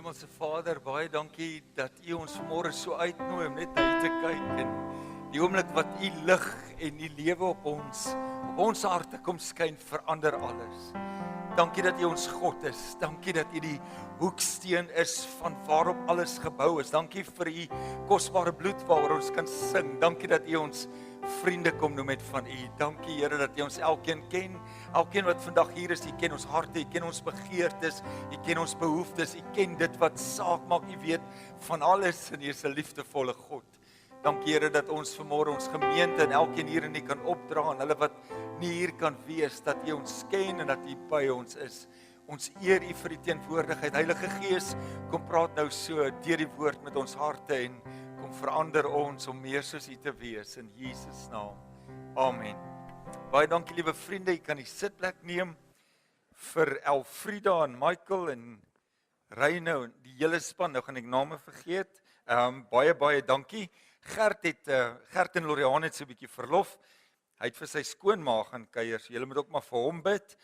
Hemelse Vader, baie dankie dat U ons vanmôre so uitnooi om net na U te kyk en die oomblik wat U lig en U lewe op ons harte kom skyn, verander alles. Dankie dat U ons God is. Dankie dat U die hoeksteen is van waarop alles gebou is. Dankie vir U kosbare bloed waaroor ons kan sing. Dankie dat U ons vriende kom noem met van U. Dankie Here dat U ons elkeen ken. Elkeen wat vandag hier is, U ken ons harte, U ken ons begeertes, U ken ons behoeftes, U ken dit wat saak maak. U weet van alles en U is 'n liefdevolle God. Dankie Here dat ons vanmôre ons gemeente en elkeen hier in U kan opdra en hulle wat nie hier kan wees, dat U ons ken en dat U by ons is. Ons eer U vir die teenwoordigheid. Heilige Gees, kom praat nou so deur die woord met ons harte en kom verander ons om meer soos U te wees in Jesus naam. Amen. Baie dankie liewe vriende, jy kan die sitplek neem vir Elfrida en Michael en Reino en die hele span. Nou gaan ek name vergeet. Baie dankie. Gert en Loriaan het so 'n bietjie verlof. Hy het vir sy skoonma gaan kuier. So julle moet ook maar vir hom bid.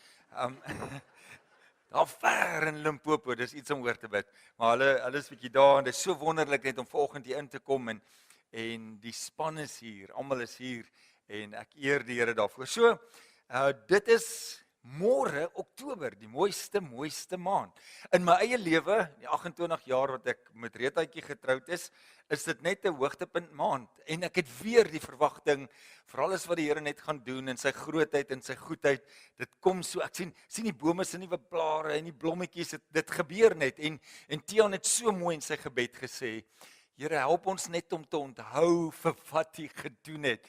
Daar ver in Limpopo, dis iets om oor te bid. Maar hulle is bietjie daar en dit is so wonderlik net om vanoggend hier in te kom en die span is hier, almal is hier en ek eer die Here daarvoor. So, dit is môre Oktober, die mooiste maand. In my eie lewe, die 28 jaar wat ek met Reetaitjie getroud is dit net 'n hoogtepunt maand en ek het weer die verwagting vir alles wat die Here net gaan doen in sy grootheid en sy goedheid. Dit kom so, ek sien die bome se nuwe blare en die blommetjies, dit gebeur net en Tiaan het so mooi in sy gebed gesê, Here, help ons net om te onthou vir wat U gedoen het.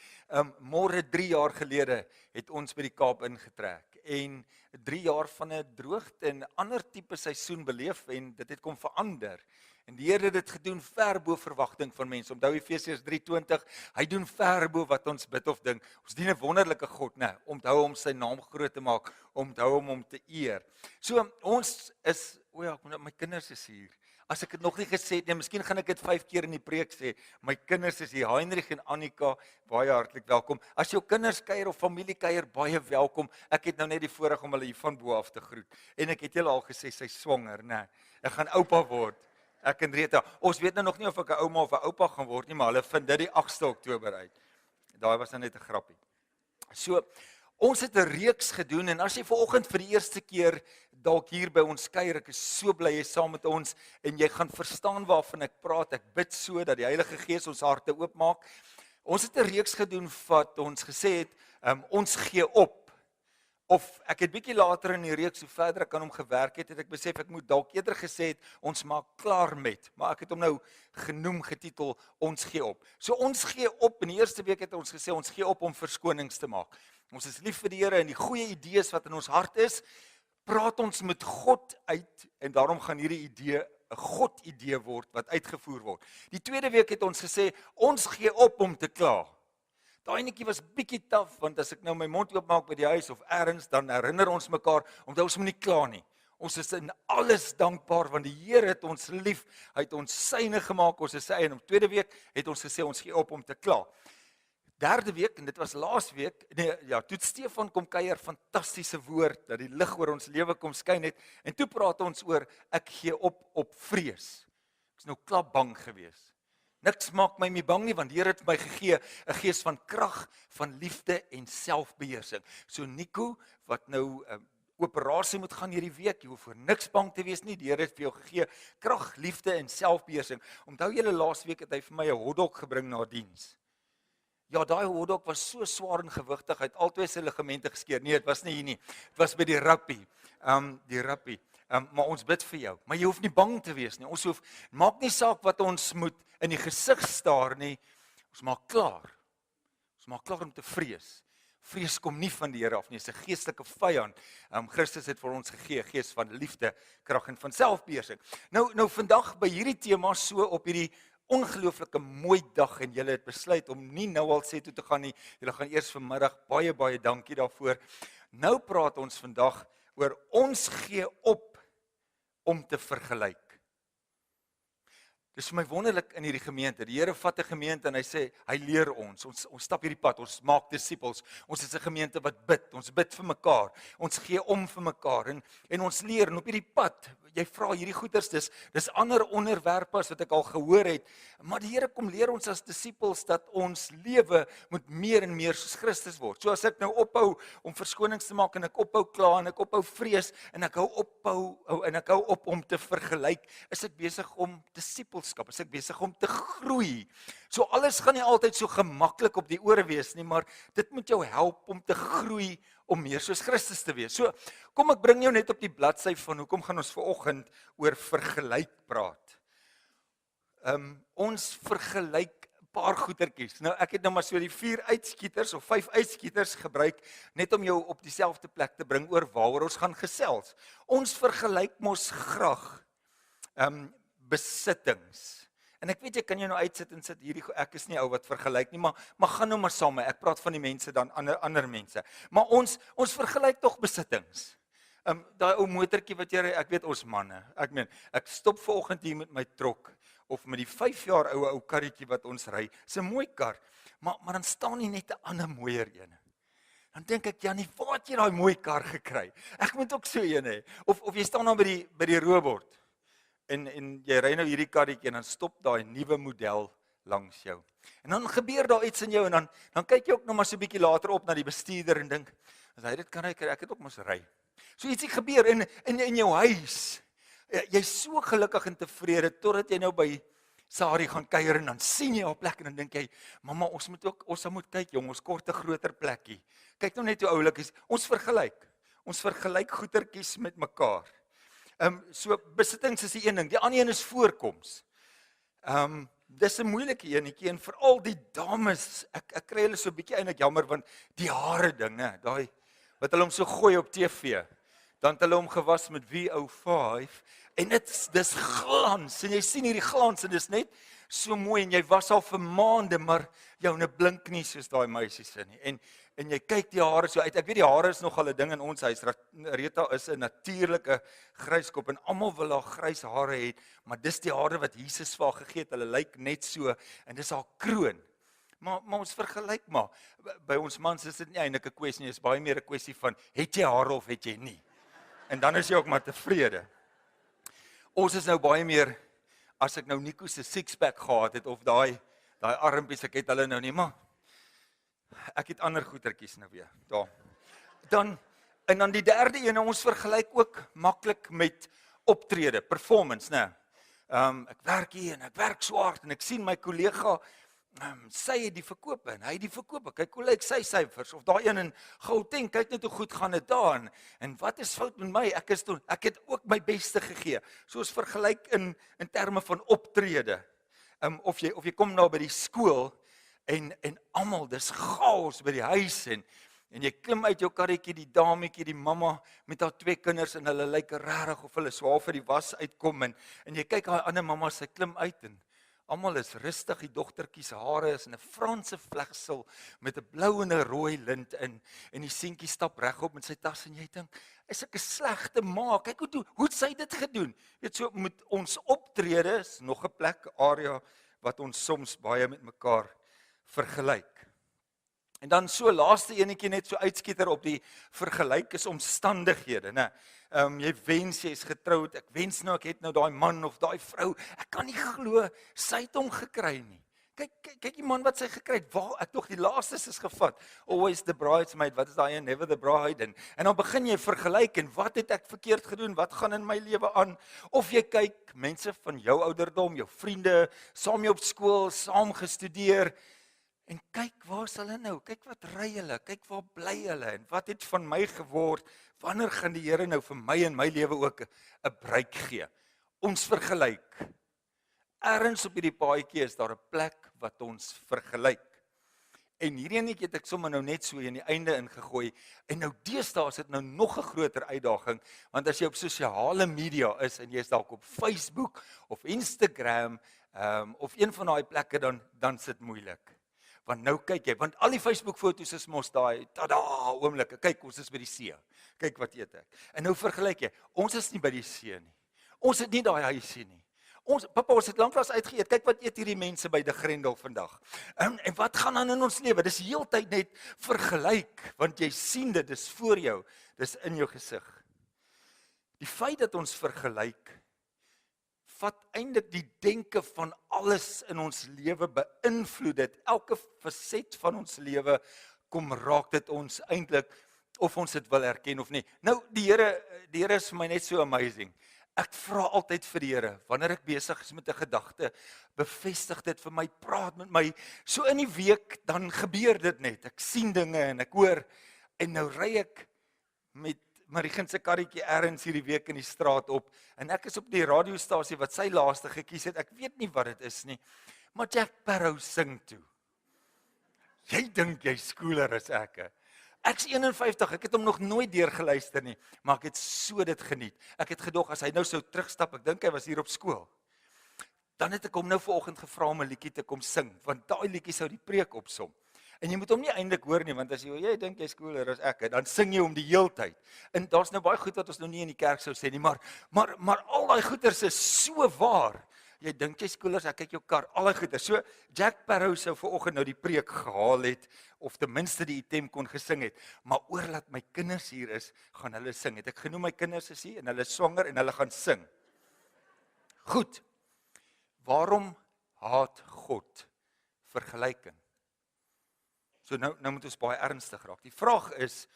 Môre 3 jaar gelede het ons by die Kaap ingetrek en 3 jaar van 'n droogte en ander tipe seisoen beleef en dit het kom verander. En die Here het dit gedoen ver bo verwagting van mense. Onthou Efesiërs 3:20, hy doen ver bo wat ons bid of dink. Ons dien 'n wonderlike God, né? Onthou om sy naam groot te maak, onthou om te eer. So ons is, my kinders is hier. As ek dit nog nie gesê het nie, miskien gaan ek dit 5 keer in die preek sê. My kinders is hier, Heinrich en Annika, baie hartlik welkom. As jou kinders kuier of familie kuier, baie welkom. Ek het nou net die voorreg om hulle hier van bo af te groet. En ek het julle al gesê sy swanger, né? Ek gaan oupa word. Ek en Rita. Ons weet nou nog nie of ek 'n ouma of 'n oupa gaan word nie, maar hulle vind dit die 8de Oktober uit. Daai was nou net 'n grappie. So, ons het 'n reeks gedoen en as jy vanoggend vir die eerste keer dalk hier by ons kuier, ek is so bly jy is saam met ons en jy gaan verstaan waarvan ek praat. Ek bid so dat die Heilige Gees ons harte oopmaak. Ons het 'n reeks gedoen wat ons gesê het, ons gee op. Of ek het bietjie later in die reeks, hoe verder ek aan hom gewerk het ek besef ek moet dalk eerder gesê het, ons maak klaar met, maar ek het hom nou genoem, getitel, ons gee op. So ons gee op, in die eerste week het ons gesê, ons gee op om verskonings te maak. Ons is lief vir die Here en die goeie idees wat in ons hart is, praat ons met God uit en daarom gaan hierdie idee 'n God-idee word wat uitgevoer word. Die tweede week het ons gesê, ons gee op om te kla. Daai netjie was bietjie taaf, want as ek nou my mond oopmaak by die huis of ergens, dan herinner ons mekaar, omdat ons moet nie kla nie. Ons is in alles dankbaar, want die Here het ons lief, hy het ons syne gemaak, ons is sy eie. En op tweede week het ons gesê, ons gee op om te kla. Derde week, en dit was laas week, toe Stefan kom kuier, fantastiese woord, dat die lig oor ons lewe kom skyn het, en toe praat ons oor, ek gee op vrees. Ek is nou klap bang gewees. Niks maak my nie bang nie, want die Here het my gegee 'n gees van krag, van liefde en selfbeheersing. So Nico, wat nou operasie moet gaan hierdie week, jy hoef vir niks bang te wees nie, die Here het vir jou gegee krag, liefde en selfbeheersing. Onthou julle laas week het hy vir my 'n hotdog gebring na diens. Ja, daai hotdog was so swaar en gewigtig, hy het albei sy ligamente geskeur. Nee, dit was nie hier nie. Dit was by die rappie. Maar ons bid vir jou. Maar jy hoef nie bang te wees nie. Ons maak nie saak wat ons moet in die gesig staar nie. Ons maak klaar. Ons maak klaar om te vrees. Vrees kom nie van die Here af nie, dis 'n geestelike vyand. Christus het vir ons gegee 'n gees van liefde, krag en van selfbeheersing. Nou vandag by hierdie tema so op hierdie ongelooflike mooi dag en julle het besluit om nie nou al sê toe te gaan nie. Julle gaan eers vanmiddag, baie dankie daarvoor. Nou praat ons vandag oor ons gee op om te vergelyk. Dis vir my wonderlik in hierdie gemeente. Die Here vat 'n gemeente en hy sê, hy leer ons stap hierdie pad, ons maak disippels. Ons is 'n gemeente wat bid, ons bid vir mekaar. Ons gee om vir mekaar en ons leer en op hierdie pad, jy vra hierdie goeters, dis ander onderwerpe as wat ek al gehoor het, maar die Here kom leer ons as disippels dat ons lewe moet meer en meer soos Christus word. So as ek nou ophou om verskonings te maak en ek ophou kla en ek ophou vrees en ek hou op om te vergelyk, is ek besig om disippelskap, is ek besig om te groei. So alles gaan nie altyd so gemaklik op die ore wees nie, maar dit moet jou help om te groei om meer soos Christus te wees. So, kom ek bring jou net op die bladsy van hoekom gaan ons vanoggend oor vergelyk praat. Ons vergelyk 'n paar goetertjies. Nou ek het nou maar so die 4 uitskieters of 5 uitskieters gebruik net om jou op dieselfde plek te bring oor waaroor ons gaan gesels. Ons vergelyk mos graag besittings. En ek weet jy kan jou nou uitsit en sit hierdie ek is nie ou wat vergelyk nie, maar gaan nou maar saam met my. Ek praat van die mense dan ander mense. Maar ons vergelyk tog besittings. Daai ou motortjie wat jy ry, ek weet ons manne. Ek meen, ek stop vanoggend hier met my trok of met die 5 jaar ou karretjie wat ons ry. Dis 'n mooi kar, maar dan staan nie net 'n ander mooier een. Dan dink ek, Janie, waar het jy daai mooi kar gekry? Ek moet ook so een hê. Of jy staan dan by die robot. En jy ry nou hierdie karretjie en dan stop daai nuwe model langs jou. En dan gebeur daar iets in jou en dan kyk jy ook nog maar so 'n bietjie later op na die bestuurder en dink, as hy dit kan ry, ek het ook mos ry. So ietsie gebeur in jou huis. Jy's so gelukkig en tevrede totdat jy nou by Sari gaan kuier en dan sien jy haar plek en dan dink jy, mamma, ons moet kyk jong, ons kort 'n groter plekkie. Kyk nou net hoe oulik is. Ons vergelyk goetertjies met mekaar. So besittings is die een ding, die ander een is voorkoms. Dis 'n moeilike enetjie en veral die dames, ek kry hulle so 'n bietjie eintlik jammer want die hare ding, né, daai wat hulle hom so gooi op TV. Dan het hulle hom gewas met VO5 en dis glans en jy sien hierdie glans en dis net so mooi en jy was al vir maande, maar joune blink nie soos daai meisies se nie. En jy kyk die hare so uit. Ek weet die hare is nogal 'n ding in ons huis. Rita is 'n natuurlike gryskop en almal wil haar grys hare hê, maar dis die hare wat Jesus vir haar gegee het. Hulle lyk net so en dis haar kroon. Maar ons vergelyk maar. By ons mans is dit nie eintlik 'n kwessie nie, is baie meer 'n kwessie van het jy hare of het jy nie. En dan is jy ook maar tevrede. Ons is nou baie meer, as ek nou Nico se six-pack gehad het, of daai armpies, ek het hulle nou nie, maar ek het ander goetertjies nou weer, daar. En dan die derde een, ons vergelyk ook maklik met optrede, performance, né? Ek werk hier en ek werk so hard en ek sien my kollega, sy het die verkope en hy het die verkope, kyk hoe lyk sy syfers, of daai een in Gauteng, kyk net hoe goed gaan dit daar, en wat is fout met my, ek het ook my beste gegee, so ons vergelyk in terme van optrede, of jy kom nou by die skool, en almal, dis chaos by die huis, en jy klim uit jou karretjie, die dametjie, die mamma, met haar 2 kinders, en hulle lyk rarig, of hulle swaar vir die was uitkom, en jy kyk haar ander mamma, sy klim uit, en almal is rustig, die dogtertjie se hare is in 'n Franse vlegsel met 'n blou en 'n rooi lint in en die seentjie stap regop met sy tas en jy dink, is ek 'n slegte ma? Kyk hoe het sy dit gedoen? Weet so met ons optrede is nog 'n plek area wat ons soms baie met mekaar vergelyk. En dan so laaste enetjie net so uitskieter op die vergelyk is omstandighede, né? Jy wens jy is getroud, ek wens nou ek het nou daai man of daai vrou, ek kan nie glo sy het hom gekry nie. Kyk die man wat sy gekry het, waar ek tog die laastes is gevat. Always the bridesmaid, wat is daai een, never the bride, en dan begin jy vergelyk en wat het ek verkeerd gedoen, wat gaan in my lewe aan, of jy kyk mense van jou ouderdom, jou vriende, saam jy op skool, saam gestudeer, en kyk waar is hulle nou, kyk wat ry hulle, kyk waar bly hulle, en wat het van my geword, wanneer gaan die Here nou vir my en my lewe ook 'n breek gee? Ons vergelyk. Ergens op hierdie paadjie is daar 'n plek wat ons vergelyk. En hierdie enetjie het ek sommer nou net so in die einde ingegooi, en nou deesdae is dit nou nog 'n groter uitdaging, want as jy op sosiale media is, en jy is dalk op Facebook, of Instagram, of een van daai plekke, dan sit moeilik. Want nou kyk jy, want al die Facebook foto's is mos daai, tada, oomblikke, kyk ons is by die see, kyk wat eet ek. En nou vergelyk jy, ons is nie by die see nie, ons het nie daai huisie nie. Papa, ons het lanklaas uitgeëet, kyk wat eet hierdie mense by die Grendel vandag. En wat gaan aan in ons lewe? Dis heeltyd net vergelyk, want jy sien dit, dis voor jou, dis in jou gesig. Die feit dat ons vergelyk, vat eintlik die denke van alles in ons lewe beïnvloed dit. Elke faset van ons lewe kom raak dit ons eintlik, of ons dit wil erken of nie. Nou, die Here is vir my net so amazing. Ek vra altyd vir die Here, wanneer ek besig is met 'n gedagte, bevestig dit vir my, praat met my. So in die week, dan gebeur dit net. Ek sien dinge en ek hoor, en nou ry ek met Marigin se karretjie ergens hierdie week in die straat op, en ek is op die radiostasie wat sy laaste gekies het, ek weet nie wat dit is nie, maar Jack Sparrow sing toe. Jy dink jy's cooler as ek. Ek's 51, ek het hom nog nooit deurgeluister nie, maar ek het so dit geniet. Ek het gedog, as hy nou sou terugstap, ek dink hy was hier op skool, dan het ek hom nou vanoggend gevra om 'n liedjie te kom sing, want daai liedjie sou die preek opsom. En jy moet hom nie eintlik hoor nie, want as jy dink jy's cooler as ek, dan sing jy hom die heeltyd. En daar's nou baie goed wat ons nou nie in die kerk sou sê nie, maar al daai goeters is so waar. Jy dink jy's cooler as ek, kyk jou kar, al daai goeters. So Jack Sparrow sou vanoggend nou die preek gehaal het, of ten minste die item kon gesing het, maar oor laat my kinders hier is, gaan hulle sing. Het ek genoem my kinders is hier, en hulle is swanger, en hulle gaan sing. Goed, waarom haat God vergelyking? So nou moet ons baie ernstig raak. Die vraag is,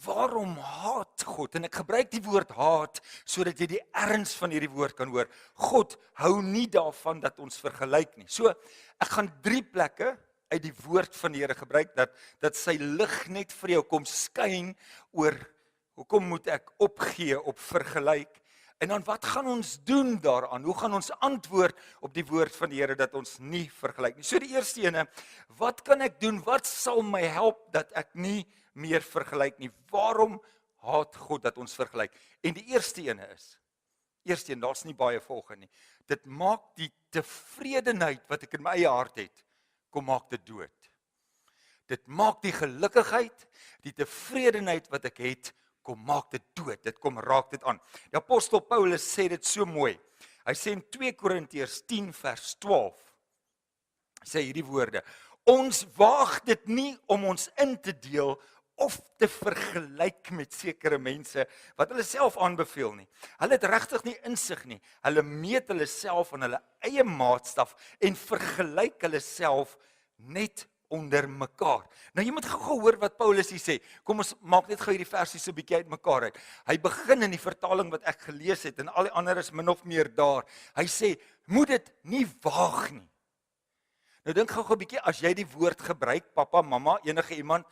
waarom haat God? En ek gebruik die woord haat, sodat jy die erns van hierdie woord kan hoor. God hou nie daarvan dat ons vergelyk nie. So, ek gaan 3 plekke uit die woord van die Here gebruik, dat sy lig net vir jou kom skyn oor, hoekom moet ek opgee op vergelyk? En dan wat gaan ons doen daaraan? Hoe gaan ons antwoord op die woord van die Here dat ons nie vergelyk nie? So die eerste ene, wat kan ek doen? Wat sal my help dat ek nie meer vergelyk nie? Waarom haat God dat ons vergelyk? En die eerste ene is, daar's nie baie volgende nie. Dit maak die tevredenheid wat ek in my eie hart het, kom maak dit dood. Dit maak die gelukigheid, die tevredenheid wat ek het, kom maak dit dood, dit kom raak dit aan. Die apostel Paulus sê dit so mooi. Hy sê in 2 Korintiërs 10 vers 12, sê hierdie woorde, ons waag dit nie om ons in te deel of te vergelyk met sekere mense, wat hulle self aanbeveel nie. Hulle het regtig nie insig nie. Hulle meet hulle self aan hulle eie maatstaf en vergelyk hulle self net onder mekaar. Nou jy moet gou hoor wat Paulus hier sê. Kom ons maak net gou hierdie versie so 'n bietjie uitmekaar uit. Hy begin in die vertaling wat ek gelees het en al die ander is min of meer daar. Hy sê, moet dit nie waag nie. Nou dink gou 'n bietjie, as jy die woord gebruik, pappa, mamma, enige iemand,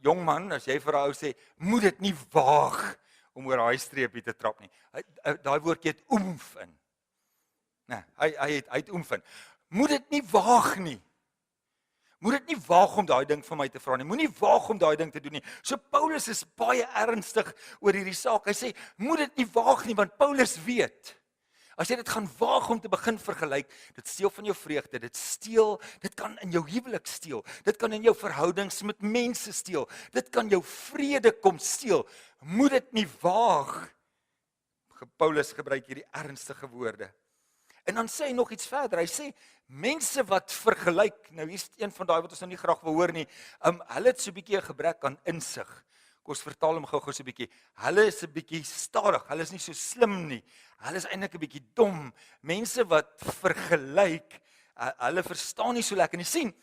jong man, as jy vir 'n ou sê, moet dit nie waag om oor daai streepie te trap nie. Daai woordjie het oomf in. Nee, hy het oomf in. Moet dit nie waag nie. Moet dit nie waag om daai ding van my te vra nie. Moenie waag om daai ding te doen nie. So Paulus is baie ernstig oor hierdie saak. Hy sê, moet dit nie waag nie, want Paulus weet, as jy dit gaan waag om te begin vergelyk, dit steel van jou vreugde, dit kan in jou huwelik steel, dit kan in jou verhoudings met mense steel, dit kan jou vrede kom steel. Moet dit nie waag. Paulus gebruik hierdie ernstige woorde. En dan sê hy nog iets verder. Hy sê, mense wat vergelyk, nou hier's een van daai wat ons nou nie graag wil hoor nie, hulle het so 'n bietjie 'n gebrek aan insig. Kom ons vertaal hom gou-gou so 'n bietjie. Hulle is 'n bietjie stadig, hulle is nie so slim nie. Hulle is eintlik 'n bietjie dom. Mense wat vergelyk, hulle verstaan nie so lekker nie. Sien,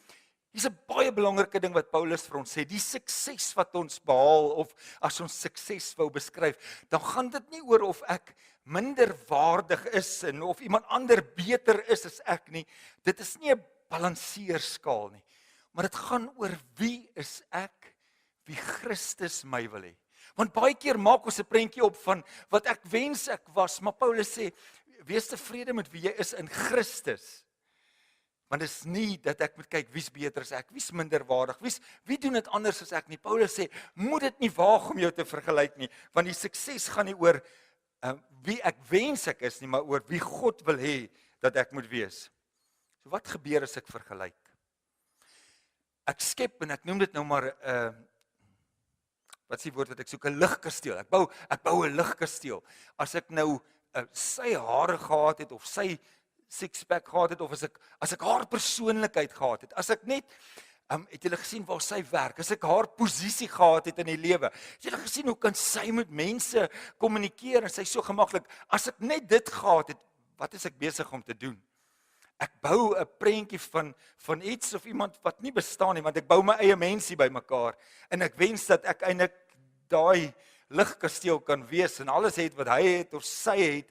hier's 'n baie belangrike ding wat Paulus vir ons sê. Die sukses wat ons behaal, of as ons sukses wou beskryf, dan gaan dit nie oor of ek minder waardig is en of iemand ander beter is as ek nie. Dit is nie 'n balanseerskaal nie. Maar dit gaan oor wie is ek, wie Christus my wil hê. Want baie keer maak ons 'n prentjie op van wat ek wens ek was, maar Paulus sê, wees tevrede met wie jy is in Christus. Want dit is nie dat ek moet kyk wie's beter as ek, wie's minder waardig, wie doen dit anders as ek nie. Paulus sê, moet dit nie waag om jou te vergelyk nie, want die sukses gaan nie oor wie ek wens ek is nie, maar oor wie God wil hê dat ek moet wees. So wat gebeur as ek vergelyk? Ek skep, en ek noem dit nou maar, wat is die woord wat ek soek, 'n ligkasteel. Ek bou 'n ligkasteel. As ek nou sy hare gehad het, of sy sixpack gehad het, of as ek haar persoonlikheid gehad het, as ek net Het julle gesien waar sy werk? As ek haar posisie gehad het in die lewe. Het julle gesien hoe kan sy met mense kommunikeer en sy so gemaklik? As ek net dit gehad het, wat is ek besig om te doen? Ek bou 'n prentjie van iets of iemand wat nie bestaan nie, want ek bou my eie mensie bymekaar en ek wens dat ek eintlik daai ligkasteel kan wees en alles het wat hy het of sy het,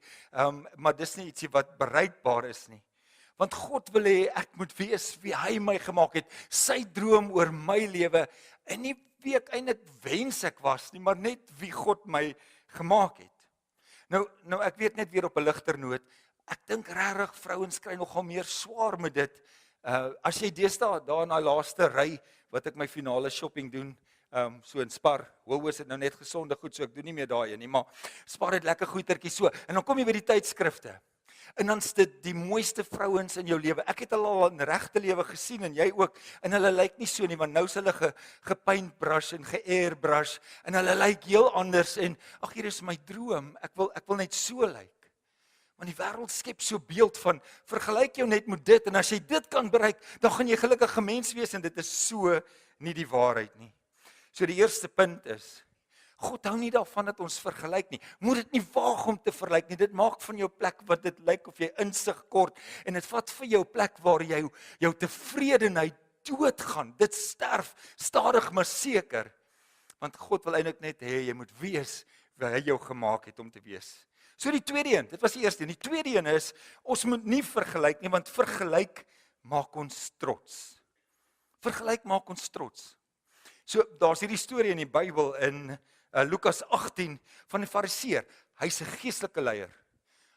maar dis nie ietsie wat bereikbaar is nie. Want God wil hê ek moet wees wie hy my gemaak het, sy droom oor my lewe en nie wie ek eintlik wens ek was nie, maar net wie God my gemaak het. Nou ek weet net weer op 'n ligter noot, ek dink regtig vrouens kry nogal meer swaar met dit. As jy deesdae daar in daai laaste ry wat ek my finale shopping doen, so in Spar, Woolworths het nou net gesonde goed, so ek doen nie meer daai nie, maar Spar het lekker goeitertjies so. En dan kom jy by die tydskrifte. En dan's dit die mooiste vrouens in jou lewe. Ek het hulle al in regte lewe gesien en jy ook. En hulle lyk nie so nie, want nou is hulle gepaintbrush en geairbrush en hulle lyk heel anders en ag hier is my droom. Ek wil net so lyk. Want die wêreld skep so beeld van vergelyk jou net met dit en as jy dit kan bereik, dan gaan jy gelukkige mens wees en dit is so nie die waarheid nie. So die eerste punt is, God hou nie daarvan dat ons vergelyk nie. Moet dit nie waag om te vergelyk nie. Dit maak van jou plek wat dit lyk of jy insig kort en dit vat vir jou plek waar jy jou tevredenheid doodgaan. Dit sterf stadig maar seker. Want God wil eintlik net hê jy moet wees wie hy jou gemaak het om te wees. So die tweede een, dit was die eerste. Die tweede een is ons moet nie vergelyk nie want vergelyk maak ons trots. Vergelyk maak ons trots. So daar's hierdie storie in die Bybel in Lukas 18 van 'n Fariseer. Hy's 'n geestelike leier.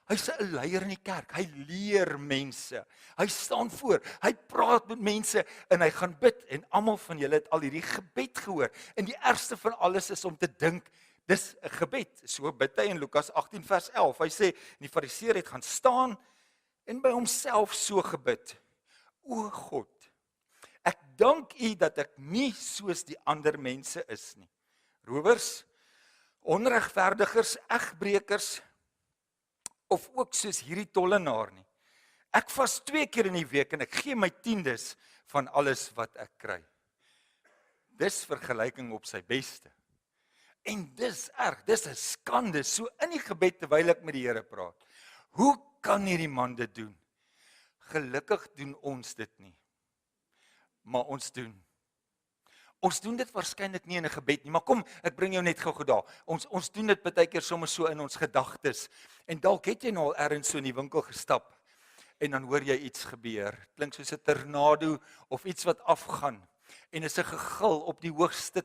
Hy's 'n leier in die kerk. Hy leer mense. Hy staan voor. Hy praat met mense en hy gaan bid en almal van julle het al hierdie gebed gehoor. En die ergste van alles is om te dink dis 'n gebed. So bid hy in Lukas 18 vers 11. Hy sê die Fariseer het gaan staan en by homself so gebid. O God, ek dank U dat ek nie soos die ander mense is nie. Rowers, onregverdigers, egbrekers of ook soos hierdie tollenaar nie. Ek vas 2 keer in die week en ek gee my 10des van alles wat ek kry. Dis vergelyking op sy beste. En dis erg, dis 'n skande, so in die gebed terwyl ek met die Here praat. Hoe kan hierdie man dit doen? Gelukkig doen ons dit nie. Maar ons doen. Ons doen dit waarskynlik nie in 'n gebed nie, maar kom, ek bring jou net gou daar. Ons doen dit baie keer sommer so in ons gedagtes. En dalk het jy nou al ergens so in die winkel gestap en dan hoor jy iets gebeur. Klink soos 'n tornado of iets wat afgaan. En is 'n gegil op die hoogste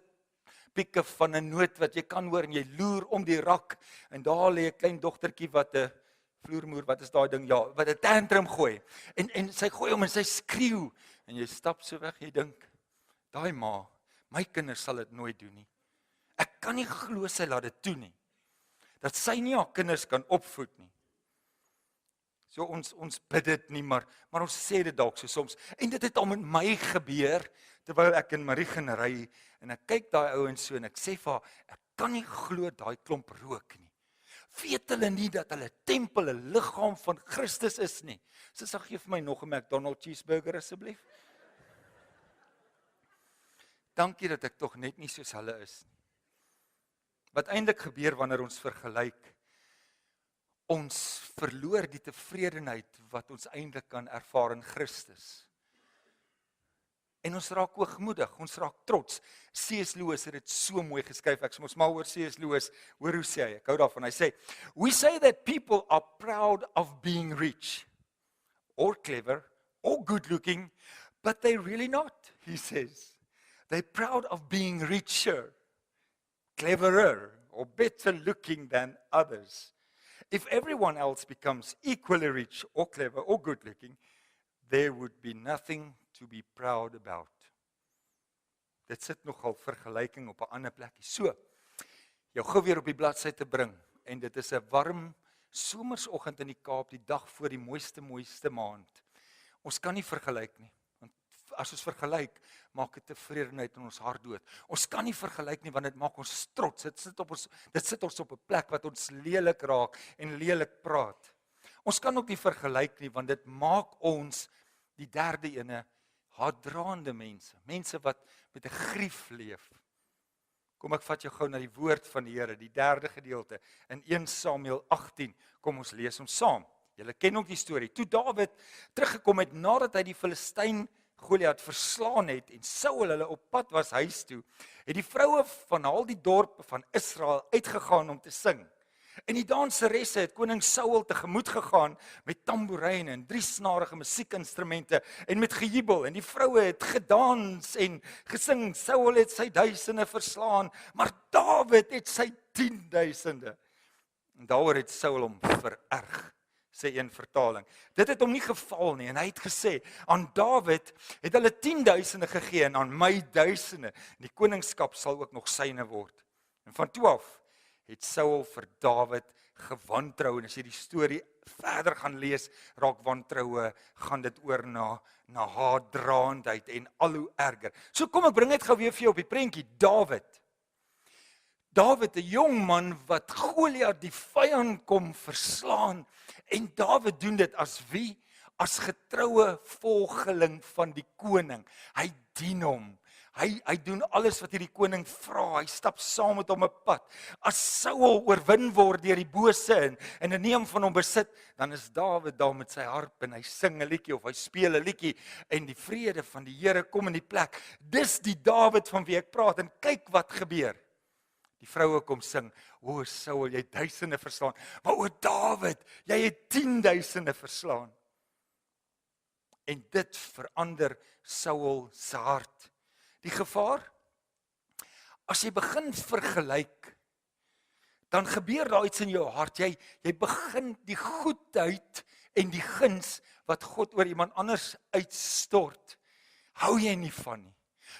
pieke van 'n noot wat jy kan hoor en jy loer om die rak en daar lê 'n klein dogtertjie wat 'n vloermoer, wat is daai ding? Ja, wat 'n tantrum gooi. En sy gooi hom en sy skreeu en jy stap so weg, jy dink, daai ma, my kinders sal dit nooit doen nie. Ek kan nie glo sy laat dit toe nie. Dat sy nie haar kinders kan opvoed nie. So ons bid dit nie, maar ons sê dit dalk so soms. En dit het al met my gebeur terwyl ek in Marie gaan ry en ek kyk daai ouens so en ek sê vir haar, ek kan nie glo daai klomp rook nie. Weet hulle nie dat hulle tempel, 'n liggaam van Christus is nie? Sy gee vir my nog 'n McDonald's cheeseburger asseblief. Dankie dat ek tog net nie soos hulle is nie. Wat eintlik gebeur wanneer ons vergelyk, ons verloor die tevredenheid wat ons eintlik kan ervaar in Christus. En ons raak hoogmoedig, ons raak trots. C.S. Lewis het dit so mooi geskryf. Ek mos mal oor C.S. Lewis. Hoor hoe sê hy? Ek hou daarvan. Hy sê, "We say that people are proud of being rich or clever or good looking, but they're really not," he says. They're proud of being richer, cleverer or better looking than others. If everyone else becomes equally rich or clever or good looking, there would be nothing to be proud about. Dit sit nogal vergelyking op 'n ander plekkie. So, jou gou weer op die bladsy te bring en dit is 'n warm somersoggend in die Kaap, die dag voor die mooiste maand. Ons kan nie vergelyk nie. Want as ons vergelyk, maak dit tevredenheid in ons hart dood. Ons kan nie vergelyk nie want dit maak ons trots. Dit sit ons op 'n plek wat ons lelik raak en lelik praat. Ons kan ook nie vergelyk nie want dit maak ons die derde ene haatdraande mense, mense wat met 'n grief leef. Kom ek vat jou gou na die woord van die Here, die 3de gedeelte in 1 Samuel 18. Kom ons lees hom saam. Julle ken ook die storie. Toe Dawid teruggekom het nadat hy die Filistyn Goliat verslaan het en Saul hulle op pad was huis toe, het die vroue van al die dorpe van Israel uitgegaan om te sing. En die danseresse het koning Saul tegemoet gegaan met tamboeryne en 3-snarige musiekinstrumente en met gejubel. En die vroue het gedans en gesing. Saul het sy duisende verslaan, maar Dawid het sy 10.000e. En daaroor het Saul hom vererg, sê een vertaling. Dit het hom nie geval nie en hy het gesê, aan Dawid het hulle 10.000e gegee en aan my duisende. Die koningskap sal ook nog syne word. En van toe af het Saul vir Dawid gewantrou, en as jy die storie verder gaan lees, raak wantroue, gaan dit oor na haatdraandheid en al hoe erger. So kom ek bring dit gou weer vir jou op die prentjie. Dawid, 'n jong man wat Goliat die vyand kom verslaan, en Dawid doen dit as wie? As getroue volgeling van die koning. Hy dien hom. Hy doen alles wat hierdie koning vra. Hy stap saam met hom 'n pad. As Saul oorwin word deur die bose en neem van hom besit, dan is Dawid daar met sy harp en hy sing 'n liedjie of hy speel 'n liedjie en die vrede van die Here kom in die plek. Dis die Dawid van wie ek praat, en kyk wat gebeur. Die vroue kom sing, o Saul, jy het duisende verslaan, maar o Dawid, jy het 10.000e verslaan. En dit verander Saul se hart. Die gevaar, as jy begin vergelyk, dan gebeur daar iets in jou hart. Jy begin die goedheid en die guns wat God oor iemand anders uitstort, hou jy nie van nie.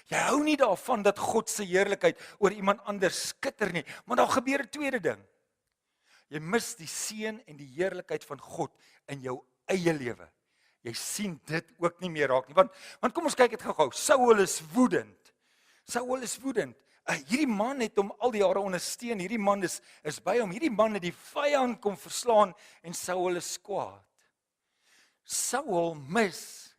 Jy hou nie daarvan dat God se heerlikheid oor iemand anders skitter nie, maar daar gebeur 'n tweede ding. Jy mis die seën en die heerlikheid van God in jou eie lewe. Jy sien dit ook nie meer raak nie, want kom ons kyk dit gou-gou. Saul is woedend. Hierdie man het hom al die jare ondersteun. Hierdie man is by hom. Hierdie man het die vyand kom verslaan en Saul is kwaad. Saul mis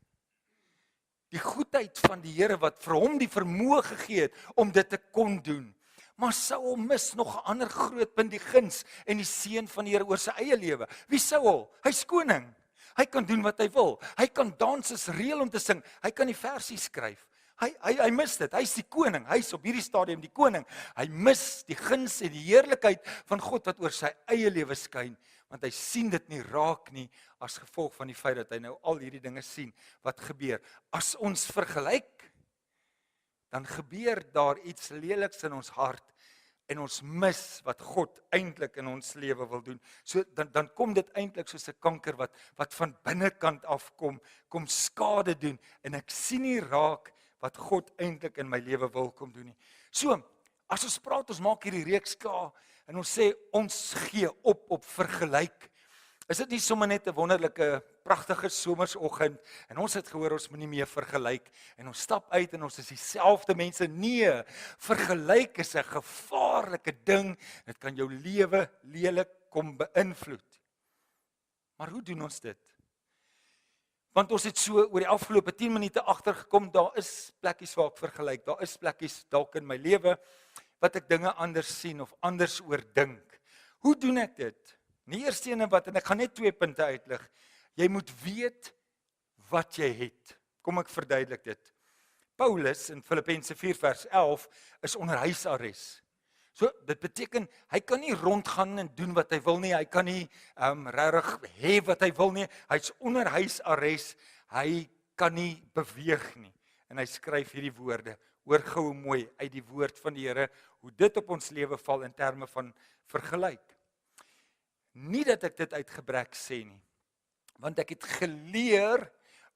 die goedheid van die Here wat vir hom die vermoë gegee het om dit te kon doen. Maar Saul mis nog 'n ander groot punt, die guns en die seën van die Here oor sy eie lewe. Wie Saul? Hy's koning. Hy kan doen wat hy wil. Hy kan danses reël om te sing. Hy kan die versies skryf. Hy mis dit. Hy's die koning. Hy's op hierdie stadium die koning. Hy mis die guns en die heerlikheid van God wat oor sy eie lewe skyn, want hy sien dit nie raak nie as gevolg van die feit dat hy nou al hierdie dinge sien wat gebeur. As ons vergelyk, dan gebeur daar iets leliks in ons hart en ons mis wat God eintlik in ons lewe wil doen. So dan kom dit eintlik soos 'n kanker wat van binnekant af kom skade doen en ek sien nie raak wat God eintlik in my lewe wil kom doen nie. So, as ons praat, ons maak hierdie reeks klaar en ons sê ons gee op vergelyk. Is dit nie sommer net 'n wonderlike, pragtige somersoggend en ons het gehoor ons moet nie meer vergelyk en ons stap uit en ons is dieselfde mense? Nee, vergelyk is 'n gevaarlike ding. Dit kan jou lewe lelik kom beïnvloed. Maar hoe doen ons dit? Want ons het so oor die afgelope 10 minute agtergekom, daar is plekkies waar ek vergelyk. Daar is plekkies dalk in my lewe wat ek dinge anders sien of anders oordink. Hoe doen ek dit? Die eerste ene en ek gaan net 2 punte uitlig. Jy moet weet wat jy het. Kom ek verduidelik dit. Paulus in Filippense 4 vers 11 is onder huisarrest. So dit beteken hy kan nie rondgaan en doen wat hy wil nie. Hy kan nie regtig hê wat hy wil nie. Hy's onder huisarrest. Hy kan nie beweeg nie. En hy skryf hierdie woorde. Hoor gou mooi uit die woord van die Here hoe dit op ons lewe val in terme van vergelyk. Nie dat ek dit uit gebrek sê nie, want ek het geleer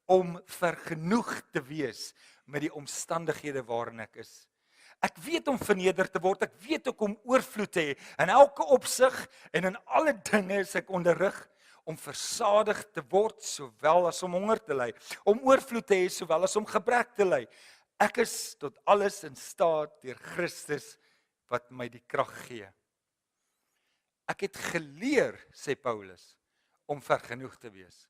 om vergenoeg te wees met die omstandighede waarin ek is. Ek weet om verneder te word, ek weet ook om oorvloed te hê. In elke opsig en in alle dinge is ek onderrig om versadig te word, sowel as om honger te ly, om oorvloed te hê, sowel as om gebrek te ly. Ek is tot alles in staat deur Christus wat my die krag gee. Ek het geleer, sê Paulus, om vergenoeg te wees.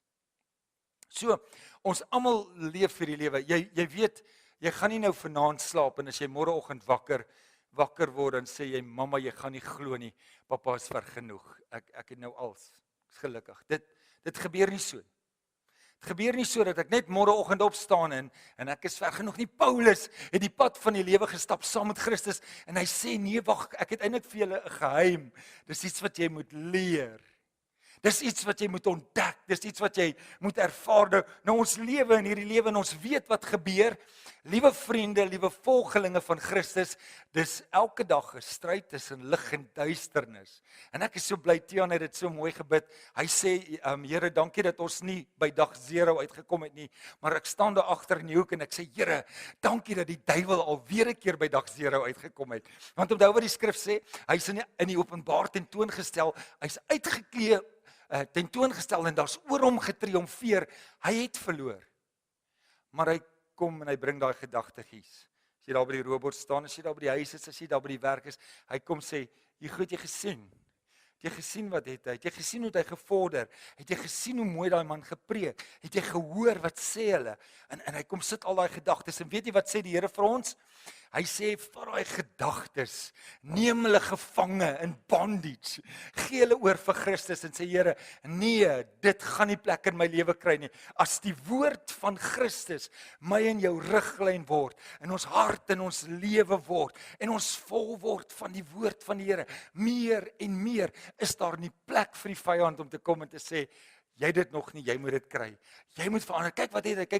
So, ons almal leef vir die lewe. Jy weet, jy gaan nie nou vanaand slaap en as jy môreoggend wakker word en sê jy mamma, jy gaan nie glo nie, pappa is vergenoeg. Ek het nou als. Ek's gelukkig. Dit gebeur nie so. Dit gebeur nie so dat ek net môreoggend opstaan en ek is vergenoeg nie. Paulus het die pad van die lewe gestap saam met Christus en hy sê nee, wag, ek het eintlik vir julle 'n geheim. Dis iets wat jy moet leer. Dis iets wat jy moet ontdek, dis iets wat jy moet ervaar. Nou ons lewe in hierdie lewe en ons weet wat gebeur. Liewe vriende, liewe volgelinge van Christus, dis elke dag 'n stryd tussen lig en duisternis. En ek is so bly Tiaan het dit so mooi gebid. Hy sê, Here, dankie dat ons nie by dag 0 uitgekom het nie, maar ek staan daar agter in die hoek en ek sê, Here, dankie dat die duiwel alweer 'n keer by dag 0 uitgekom het. Want onthou wat die skrif sê, hy's in die openbaar tentoongestel, hy's uitgeklee tentoongestel en daar's oor hom getriomfeer. Hy het verloor. Maar hy kom en hy bring daai gedagtegies. As jy daar by die robot staan, as jy daar by die huis is, as jy daar by die werk is, hy kom sê, jy goed jy gesien. Het jy gesien wat het hy? Het jy gesien hoe hy gevorder? Het jy gesien hoe mooi daai man gepreek? Het jy gehoor wat sê hulle? En hy kom sit al daai gedagtes en weet jy wat sê die Here vir ons? Hy sê, vat daai gedagtes, neem hulle gevange in bondage, gee hulle oor vir Christus en sê, Here, nee, dit gaan nie plek in my lewe kry nie. As die woord van Christus my en jou riglyn word, in ons hart en ons lewe word, en ons vol word van die woord van die Here, meer en meer, is daar nie plek vir die vyand om te kom en te sê, jy dit nog nie, jy moet dit kry. Jy moet verander. Kyk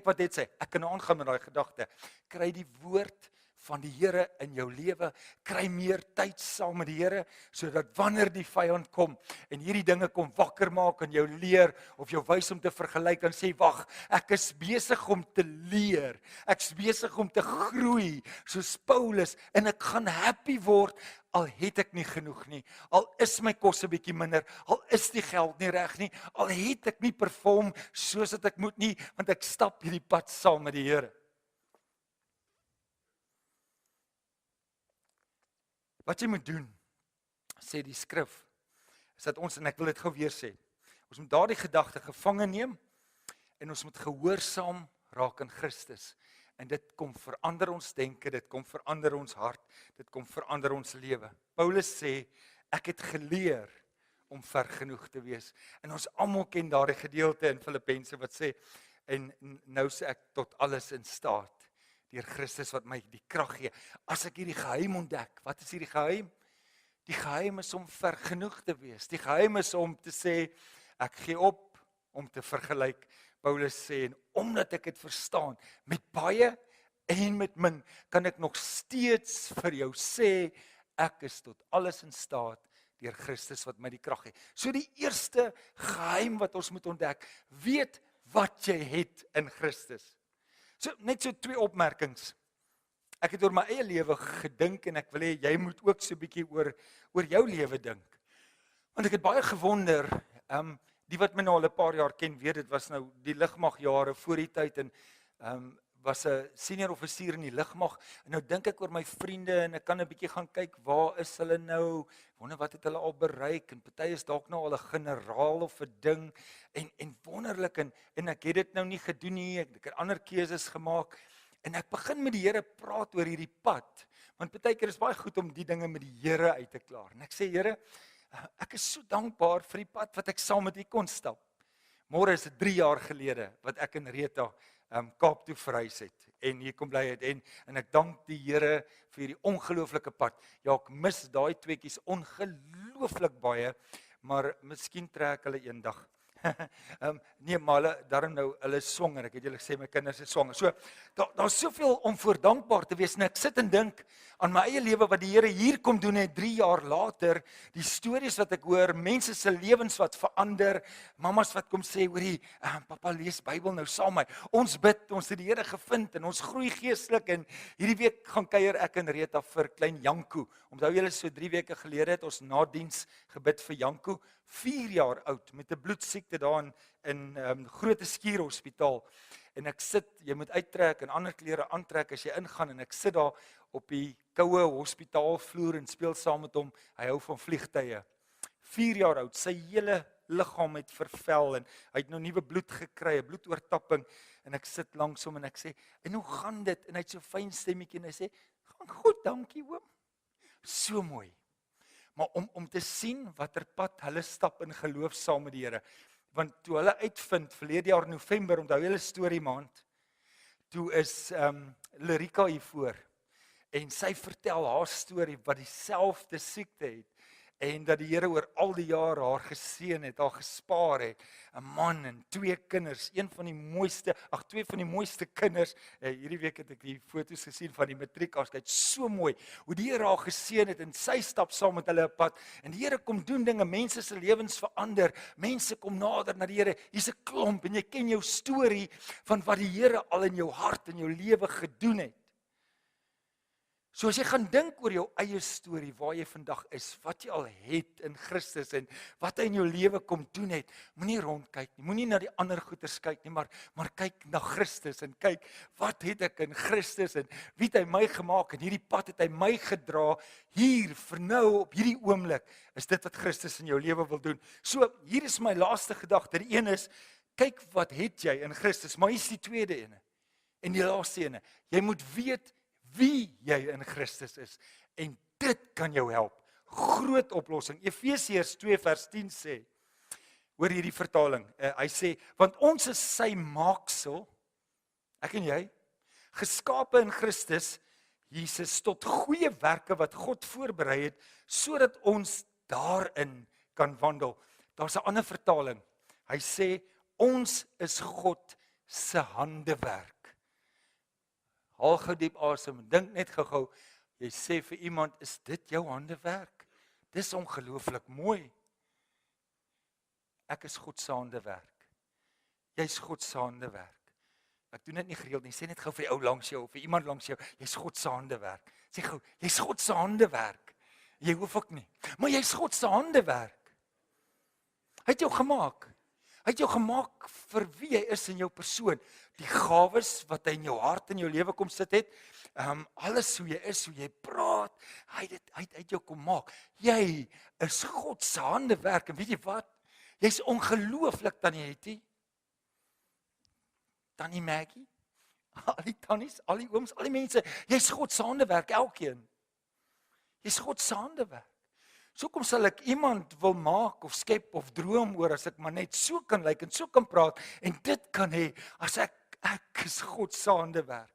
wat het sê. Ek kan nou aangaan met daai gedagte. Kry die woord van die Here in jou lewe, kry meer tyd saam met die Here, sodat wanneer die vyand kom en hierdie dinge kom wakker maak en jou leer of jou wys om te vergelyk, dan sê wag, ek is besig om te leer. Ek's besig om te groei soos Paulus en ek gaan happy word al het ek nie genoeg nie. Al is my kos 'n bietjie minder, al is die geld nie reg nie, al het ek nie perform soos wat ek moet nie, want ek stap hierdie pad saam met die Here. Wat jy moet doen, sê die skrif, is dat ons, en ek wil dit gou weer sê, ons moet daardie gedagte gevange neem, en ons moet gehoorsaam raak aan Christus, en dit kom verander ons denke, dit kom verander ons hart, dit kom verander ons lewe. Paulus sê, ek het geleer om vergenoeg te wees, en ons almal ken daardie gedeelte in Filippense wat sê, en nou sê ek tot alles in staat, deur Christus wat my die krag gee. As ek hierdie geheim ontdek, wat is hierdie geheim? Die geheim is om vergenoeg te wees. Die geheim is om te sê, ek gee op om te vergelyk. Paulus sê, en omdat ek dit verstaan, met baie en met min, kan ek nog steeds vir jou sê, ek is tot alles in staat, deur Christus wat my die krag gee. So die eerste geheim wat ons moet ontdek, weet wat jy het in Christus. So, net so 2 opmerkings. Ek het oor my eie lewe gedink en ek wil hê jy moet ook so 'n bietjie oor jou lewe dink. Want ek het baie gewonder, die wat my nou al 'n paar jaar ken, weet dit was nou die lugmagjare voor die tyd en was 'n senior offisier in die lugmag. En nou dink ek oor my vriende en ek kan 'n bietjie gaan kyk, waar is hulle nou? Wonder wat het hulle al bereik? En party is dalk nou al 'n generaal of 'n ding en wonderlik en ek het dit nou nie gedoen nie. Ek het ander keuses gemaak en ek begin met die Here praat oor hierdie pad. Want partykeer is baie goed om die dinge met die Here uit te klaar. En ek sê, Here, ek is so dankbaar vir die pad wat ek saam met U kon stap. Môre is dit 3 jaar gelede wat ek in Reta Kaap toe verhuis het en hier kom bly het en ek dank die Here vir hierdie ongelooflike pad. Ja, ek mis daai tweeetjies ongelooflik baie, maar miskien trek hulle eendag. Nee, maar hulle daarom nou, hulle is swanger. Ek het julle gesê my kinders is swanger. So daar's soveel om voor dankbaar te wees. En ek sit en dink aan my eie lewe wat die Here hier kom doen het 3 jaar later, die stories wat ek hoor, mense se lewens wat verander, mamas wat kom sê, hoorie, pappa lees Bybel nou saam met my. Ons bid, ons het die Here gevind en ons groei geestelik en hierdie week gaan kuier ek in Reta vir klein Janko. Onthou julle so 3 weke gelede het ons na diens gebid vir Janko, 4 jaar oud met 'n bloedsiekte daar in Groot Skuur Hospitaal. En ek sit, jy moet uittrek en ander klere aantrek as jy ingaan en ek sit daar op die koue hospitaalvloer en speel saam met hom. Hy hou van vliegtye. 4 jaar oud, sy hele liggaam het vervel en hy het nou nuwe bloed gekry, 'n bloedoortapping en ek sit langs hom en ek sê, "En hoe gaan dit?" En hy het so 'n fyn stemmetjie en hy sê, "Gaan goed, dankie oom." So mooi. Maar om te sien watter pad hulle stap in geloof saam met die Here. Want toe hulle uitvind verlede jaar November, onthou julle storie maand, toe is Lerika hier voor en sy vertel haar storie wat dieselfde siekte het en dat die Here oor al die jare haar geseën het, haar gespaar het, 'n man en 2 kinders, twee van die mooiste kinders. Hierdie week het ek die foto's gesien van die matriekafskeid, so mooi, hoe die Here haar geseën het en sy stap saam met hulle 'n pad en die Here kom doen dinge, mense se lewens verander, mense kom nader na die Here. Hier's 'n klomp en jy ken jou storie van wat die Here al in jou hart en jou lewe gedoen het. So as jy gaan dink oor jou eie storie, waar jy vandag is, wat jy al het in Christus en wat hy in jou lewe kom doen het, moenie rondkyk nie, moenie na die ander goeters kyk nie, maar kyk na Christus en kyk, wat het ek in Christus en wie het hy my gemaak en hierdie pad het hy my gedra, hier, vir nou, op hierdie oomblik, is dit wat Christus in jou lewe wil doen. So, hier is my laaste gedagte, die een is, kyk wat het jy in Christus, maar hier is die tweede ene, en die laaste ene, jy moet weet, wie jy in Christus is, en dit kan jou help, groot oplossing. Efesiërs 2 vers 10 sê, hoor hierdie vertaling, hy sê, want ons is sy maaksel, ek en jy, geskape in Christus, Jesus, tot goeie werke wat God voorberei het, sodat ons daarin kan wandel. Daar's 'n ander vertaling, hy sê, ons is God se handewerk. Haal gou diep asem, dink net gou-gou, jy sê vir iemand, is dit jou handewerk? Dis ongelooflik mooi. Ek is God se handewerk. Jy's God se handewerk. Ek doen dit nie gereeld nie, sê net gou vir die ou langs jou, of vir iemand langs jou, jy's God se handewerk. Sê gou, jy's God se handewerk. Jy hoef ook nie, maar jy's God se handewerk. Hy het jou gemaak. Hy het jou gemaak vir wie jy is in jou persoon. Die gawes wat hy in jou hart en jou lewe kom sit het, alles hoe jy is, hoe jy praat, hy het jou kom maak. Jy is God se handewerk en weet jy wat? Jy's ongelooflik, Tannie Hetty. Tannie Maggie, al die tannies, al die ooms, al die mense, jy's God se handewerk, elkeen. Jy's God se handewerk. So kom sal ek iemand wil maak of skep of droom oor as ek maar net so kan lyk en so kan praat en dit kan hê as ek is God se handewerk.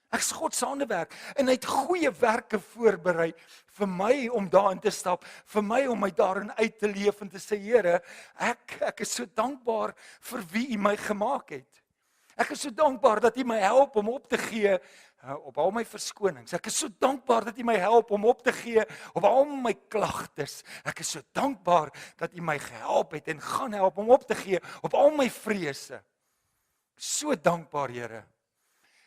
Ek is God se handewerk en hy het goeie werke voorberei vir my om daarin te stap, vir my om my daarin uit te leef en te sê, Here, ek is so dankbaar vir wie U my gemaak het. Ek is so dankbaar dat U my help om op te gee op al my verskonings. Ek is so dankbaar dat U my help om op te gee op al my klagtes. Ek is so dankbaar dat U my gehelp het en gaan help om op te gee op al my vrese. So dankbaar, Here,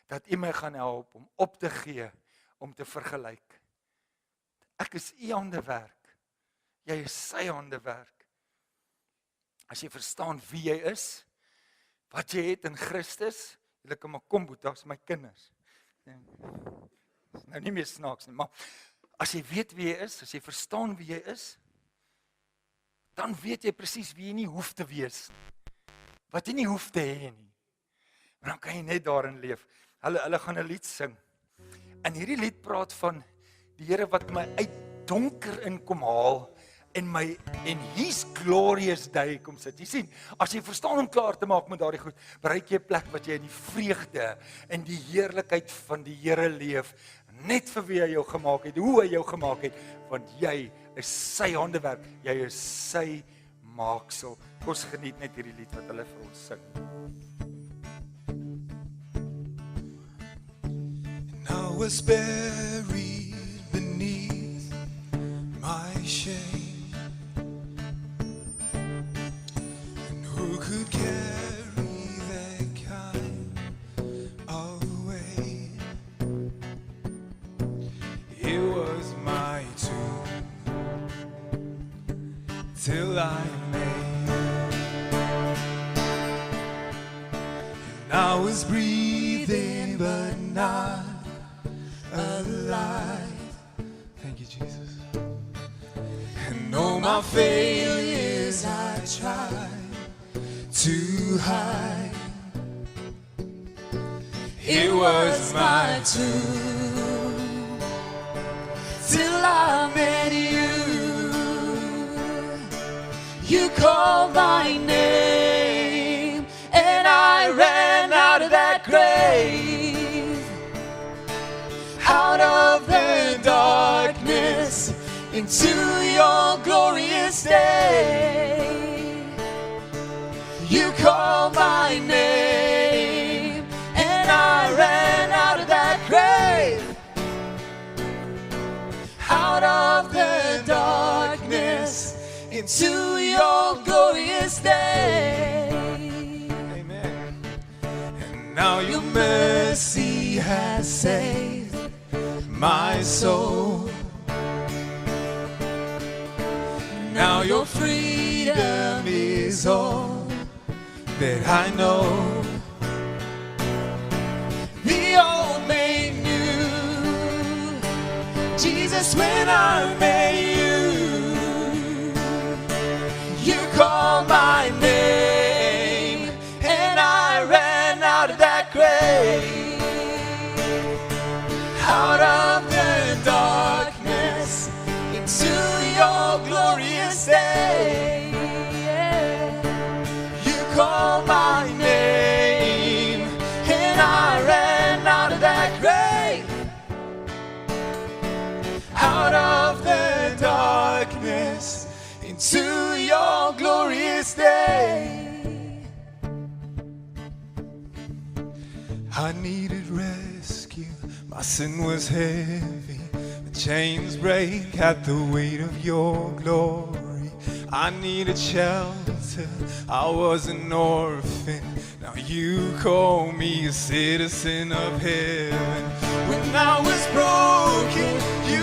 dat U my gaan help om op te gee, om te vergelyk. Ek is U handewerk. Jy is sy handewerk. As jy verstaan wie jy is, wat jy het in Christus, julle kan maar kom, boetas, my kinders. Nou nie meer snaaks nie, maar as jy weet wie jy is, as jy verstaan wie jy is, dan weet jy presies wie jy nie hoef te wees, wat jy nie hoef te hê nie. Maar dan kan jy net daarin leef. Hulle gaan 'n lied sing. En hierdie lied praat van die Here wat my uit donker in kom haal en His glorious day kom sit. Jy sien, as jy verstaan om klaar te maak met daardie goed, bereik jy 'n plek wat jy in die vreugde en die heerlikheid van die Here leef, net vir wie hy jou gemaak het, hoe hy jou gemaak het, want jy is sy handewerk, jy is sy maaksel. Kom ons geniet net hierdie lied wat hulle vir ons sing. I was buried beneath my shame, and who could carry that kind of weight? It was my tomb till I made, and I was breathing but not alive. Thank you, Jesus. And all my failures I tried to hide. It was my tomb till I met you. You called my name and I ran out of that grave, out of the darkness into your glorious day. You called my name and I ran out of that grave, out of the darkness into your glorious day. Amen. And now your mercy has saved my soul. Now your freedom is all that I know. The old made new, Jesus, when I met you, you called my name and I ran out of that grave, out of the darkness into your glorious day. You called my name and I ran out of that grave, out of the darkness into your glorious day. I needed rescue, my sin was heavy, the chains break at the weight of your glory. I needed shelter, I was an orphan, now you call me a citizen of heaven. When I was broken, you